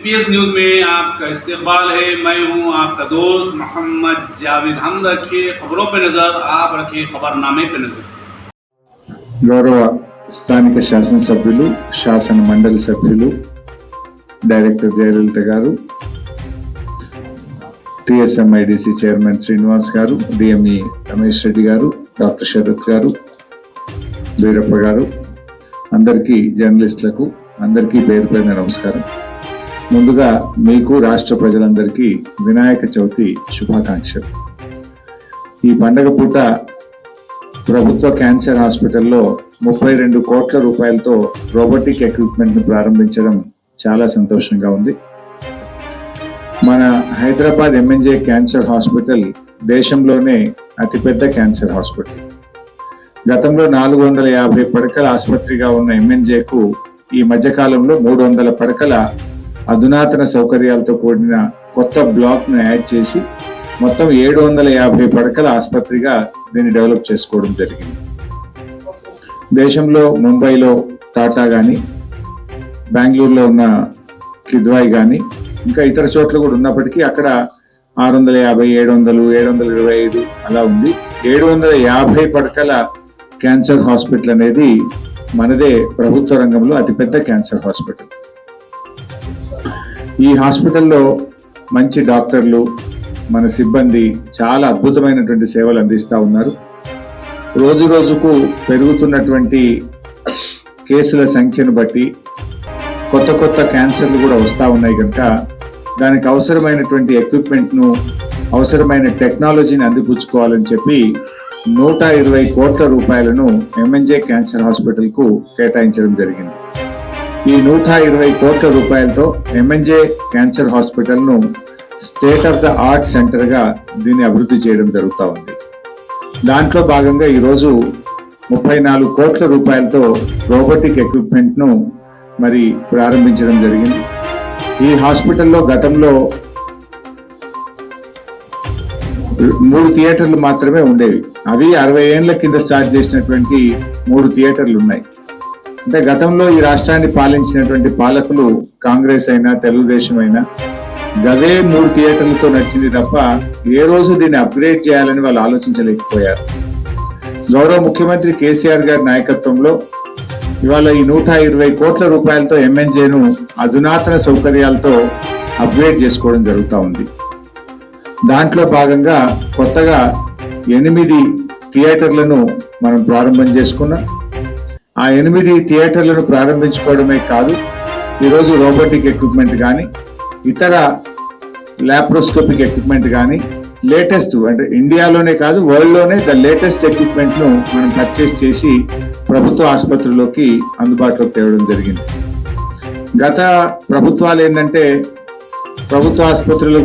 PS news में आपका इस्तकबाल है। मैं हूं आपका दोस्त मोहम्मद जावेद। हम रखिए खबरों पे नज़र, आप रखिए खबरनामे पे नज़र। गौरव स्थानिक शासन सभ्युలు, शासन मंडल सभ्युలు, डायरेक्टर जयललिता गारू, TSMIDC चैरमैन श्रीनिवास गारू, DME रमेश रेड्डी गारू, डॉक्टर शरत गारू, వీరప్ప గారు, అందరికీ జర్నలిస్టులకు అందరికీ పేరు పేరున నమస్కారం. ముందుగా మీకు రాష్ట్ర ప్రజలందరికీ వినాయక చవితి శుభాకాంక్షలు. ఈ పండగ పూట ప్రభుత్వ క్యాన్సర్ హాస్పిటల్లో 32 కోట్ల రూపాయలతో రోబోటిక్ ఎక్విప్మెంట్ను ప్రారంభించడం చాలా సంతోషంగా ఉంది. మన హైదరాబాద్ MNJ క్యాన్సర్ హాస్పిటల్ దేశంలోనే అతిపెద్ద క్యాన్సర్ హాస్పిటల్. గతంలో 450 పడకల ఆసుపత్రిగా ఉన్న MNJకు ఈ మధ్యకాలంలో 300 పడకల అధునాతన సౌకర్యాలతో కూడిన కొత్త బ్లాక్ను యాడ్ చేసి మొత్తం 750 పడకల ఆసుపత్రిగా దీన్ని డెవలప్ చేసుకోవడం జరిగింది. దేశంలో ముంబైలో టాటా కానీ, బెంగళూరులో ఉన్న కిద్వాయి కానీ, ఇంకా ఇతర చోట్ల కూడా ఉన్నప్పటికీ అక్కడ 650, 700, 725 అలా ఉంది. 750 పడకల క్యాన్సర్ హాస్పిటల్ అనేది మనదే ప్రభుత్వ రంగంలో అతిపెద్ద క్యాన్సర్ హాస్పిటల్. ఈ హాస్పిటల్లో మంచి డాక్టర్లు, మన సిబ్బంది చాలా అద్భుతమైనటువంటి సేవలు అందిస్తూ ఉన్నారు. రోజు రోజుకు పెరుగుతున్నటువంటి కేసుల సంఖ్యను బట్టి కొత్త కొత్త క్యాన్సర్లు కూడా వస్తూ ఉన్నాయి కనుక దానికి అవసరమైనటువంటి ఎక్విప్మెంట్ను, అవసరమైన టెక్నాలజీని అందిపుచ్చుకోవాలని చెప్పి 120 కోట్ల రూపాయలను MNJ క్యాన్సర్ హాస్పిటల్కు కేటాయించడం జరిగింది. ఈ 120 కోట్ల రూపాయలతో MNJ క్యాన్సర్ హాస్పిటల్ను స్టేట్ ఆఫ్ ద ఆర్ట్ సెంటర్గా దీన్ని అభివృద్ధి చేయడం జరుగుతూ ఉంది. దాంట్లో భాగంగా ఈరోజు 34 కోట్ల రూపాయలతో రోబోటిక్ ఎక్విప్మెంట్ను మరి ప్రారంభించడం జరిగింది. ఈ హాస్పిటల్లో గతంలో 3 థియేటర్లు మాత్రమే ఉండేవి. అవి 60 ఏళ్ల కింద స్టార్ట్ చేసినటువంటి 3 థియేటర్లు ఉన్నాయి. అంటే గతంలో ఈ రాష్ట్రాన్ని పాలించినటువంటి పాలకులు కాంగ్రెస్ అయినా తెలుగుదేశం అయినా గదే 3 థియేటర్లతో నడిచింది తప్ప ఏ రోజు దీన్ని అప్గ్రేడ్ చేయాలని వాళ్ళు ఆలోచించలేకపోయారు. గౌరవ ముఖ్యమంత్రి కేసీఆర్ గారి నాయకత్వంలో ఇవాళ ఈ 120 కోట్ల రూపాయలతో MNJను అధునాతన సౌకర్యాలతో అప్గ్రేడ్ చేసుకోవడం జరుగుతూ ఉంది. దాంట్లో భాగంగా కొత్తగా 8 థియేటర్లను మనం ప్రారంభం చేసుకున్నాం. ఆ 8 థియేటర్లను ప్రారంభించుకోవడమే కాదు, ఈరోజు రోబోటిక్ ఎక్విప్మెంట్ కానీ, ఇతర ల్యాప్రోస్కోపిక్ ఎక్విప్మెంట్ కానీ, లేటెస్ట్ అంటే ఇండియాలోనే కాదు వరల్డ్లోనే ద లేటెస్ట్ ఎక్విప్మెంట్ను మనం పర్చేస్ చేసి ప్రభుత్వ ఆసుపత్రుల్లోకి అందుబాటులోకి తేవడం జరిగింది. గత ప్రభుత్వాలు ఏంటంటే ప్రభుత్వ ఆసుపత్రులు